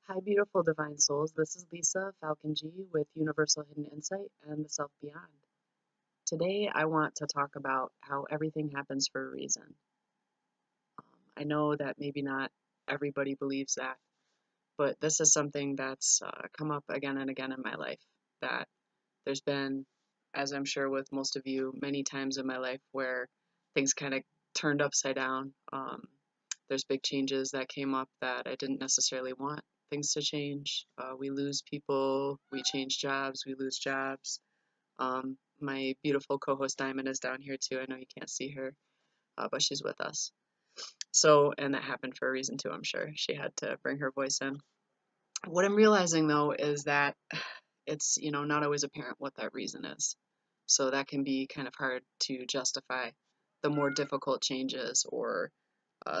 Hi, beautiful divine souls. This is Lisa, Falcon G, with Universal Hidden Insight and the Self Beyond. Today, I want to talk about how everything happens for a reason. I know that maybe not everybody believes that, but this is something that's come up again and again in my life. That there's been, as I'm sure with most of you, many times in my life where things kind of turned upside down. There's big changes that came up that I didn't necessarily want things to change. We lose people, we change jobs, we lose jobs. My beautiful co-host Diamond is down here too. I know you can't see her, but she's with us. So, and that happened for a reason too, I'm sure. She had to bring her voice in. What I'm realizing though is that it's, not always apparent what that reason is. So that can be kind of hard to justify the more difficult changes or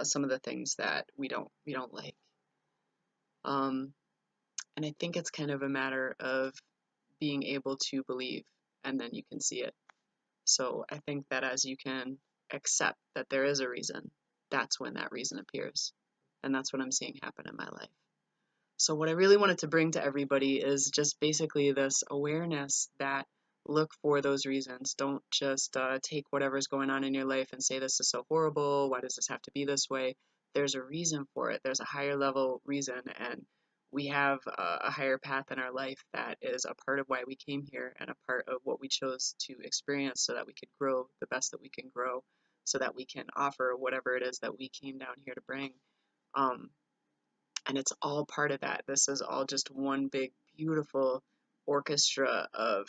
some of the things that we don't like. Um, and I think it's kind of a matter of being able to believe, and then you can see it. So I think that as you can accept that there is a reason, that's when that reason appears. And that's what I'm seeing happen in my life. So what I really wanted to bring to everybody is just basically this awareness that look for those reasons. Don't just take whatever's going on in your life and say, this is so horrible. Why does this have to be this way? There's a reason for it. There's a higher level reason. And we have a higher path in our life that is a part of why we came here and a part of what we chose to experience so that we could grow the best that we can grow, so that we can offer whatever it is that we came down here to bring. Um, and it's all part of that. This is all just one big, beautiful orchestra of,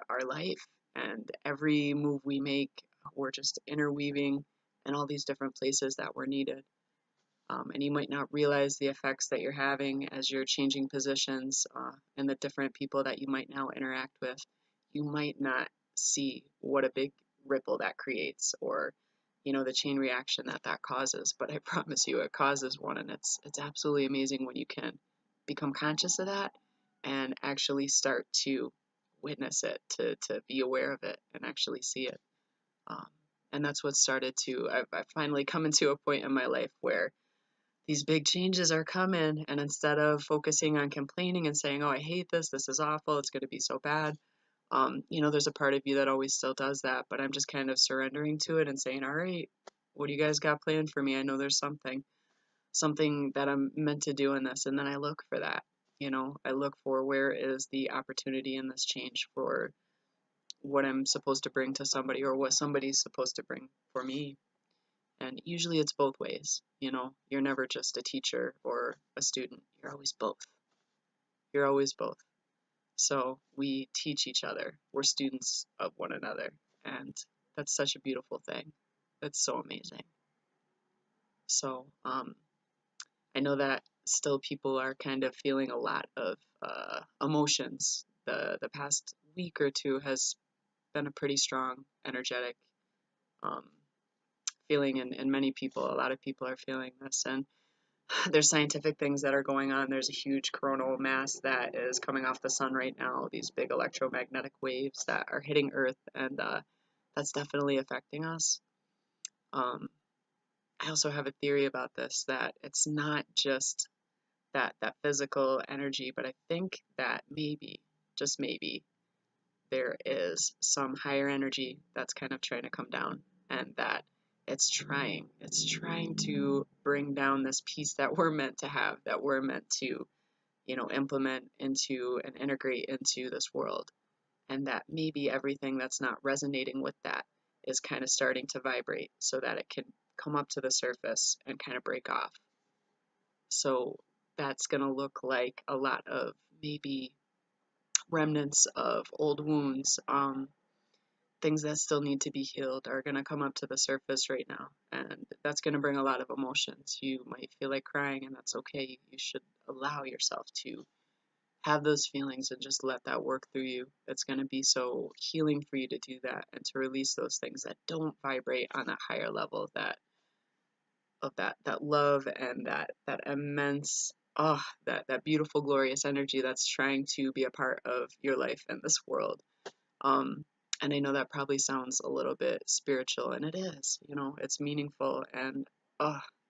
our life. And every move we make, we're just interweaving in all these different places that we're needed. And you might not realize the effects that you're having as you're changing positions and the different people that you might now interact with. You might not see what a big ripple that creates, or the chain reaction that that causes. But I promise you, it causes one, and it's absolutely amazing when you can become conscious of that and actually start to witness it, to be aware of it, and actually see it. Um, and that's what started to. I've finally come into a point in my life where these big changes are coming, and instead of focusing on complaining and saying, "Oh, I hate this. This is awful. It's going to be so bad." There's a part of you that always still does that, but I'm just kind of surrendering to it and saying, all right, what do you guys got planned for me? I know there's something that I'm meant to do in this. And then I look for that. I look for where is the opportunity in this change for what I'm supposed to bring to somebody or what somebody's supposed to bring for me. And usually it's both ways. You're never just a teacher or a student. You're always both. You're always both. So we teach each other. We're students of one another. And that's such a beautiful thing. That's so amazing. So I know that still people are kind of feeling a lot of emotions. The past week or two has been a pretty strong, energetic um, feeling in many people. A lot of people are feeling this. And there's scientific things that are going on. There's a huge coronal mass that is coming off the sun right now, these big electromagnetic waves that are hitting Earth, and that's definitely affecting us. Um, I also have a theory about this, that it's not just that physical energy, but I think that maybe, just maybe, there is some higher energy that's kind of trying to come down, and that it's trying to bring down this peace that we're meant to have, that we're meant to implement into and integrate into this world. And that maybe everything that's not resonating with that is kind of starting to vibrate so that it can come up to the surface and kind of break off. So that's going to look like a lot of maybe remnants of old wounds. Things that still need to be healed are going to come up to the surface right now. And that's going to bring a lot of emotions. You might feel like crying, and that's okay. You should allow yourself to have those feelings and just let that work through you. It's going to be so healing for you to do that and to release those things that don't vibrate on a higher level, that love and that immense, that beautiful, glorious energy that's trying to be a part of your life and this world. Um, and I know that probably sounds a little bit spiritual, and it is. It's meaningful, and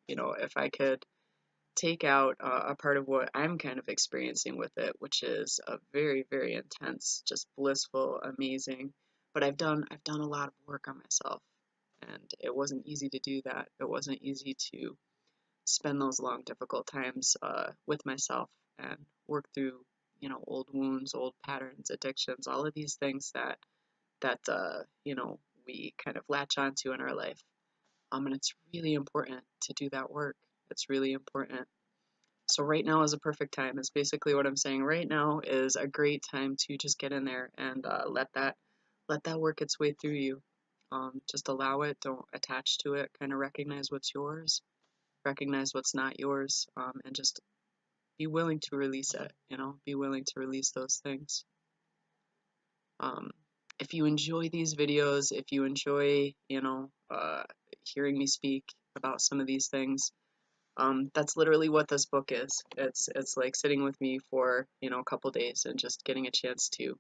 if I could take out a part of what I'm kind of experiencing with it, which is a very, very intense, just blissful, amazing. But I've done a lot of work on myself, and it wasn't easy to do that. It wasn't easy to spend those long, difficult times with myself and work through, old wounds, old patterns, addictions, all of these things that we kind of latch onto in our life. And it's really important to do that work. It's really important. So right now is a perfect time. Is basically what I'm saying. Right now is a great time to just get in there and let that work its way through you. Just allow it. Don't attach to it. Kind of recognize what's yours, recognize what's not yours, and just be willing to release it. Be willing to release those things. Um, if you enjoy these videos, if you enjoy, hearing me speak about some of these things, that's literally what this book is. It's like sitting with me for, a couple days and just getting a chance to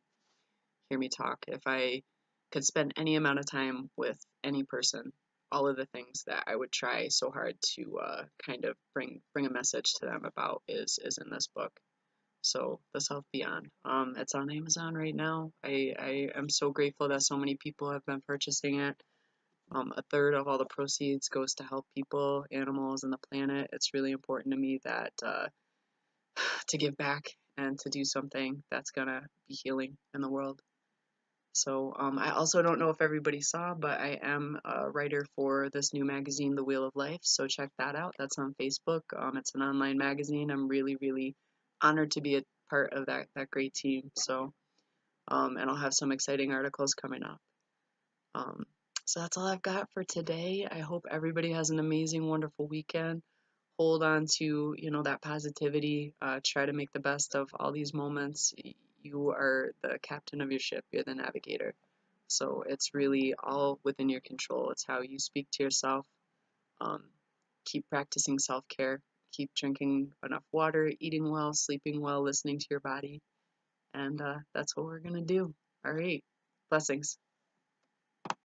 hear me talk. If I could spend any amount of time with any person, all of the things that I would try so hard to kind of bring a message to them about is in this book. So The Self Beyond. It's on Amazon right now. I am so grateful that so many people have been purchasing it. A third of all the proceeds goes to help people, animals, and the planet. It's really important to me that to give back and to do something that's gonna be healing in the world. So I also don't know if everybody saw, but I am a writer for this new magazine, The Wheel of Life. So check that out. That's on Facebook. It's an online magazine. I'm really, really honored to be a part of that great team. So and I'll have some exciting articles coming up. Um, so that's all I've got for today. I hope everybody has an amazing, wonderful weekend. Hold on to, that positivity. Try to make the best of all these moments. You are the captain of your ship. You're the navigator. So it's really all within your control. It's how you speak to yourself. Um, keep practicing self-care. Keep drinking enough water, eating well, sleeping well, listening to your body. And that's what we're going to do. All right. Blessings.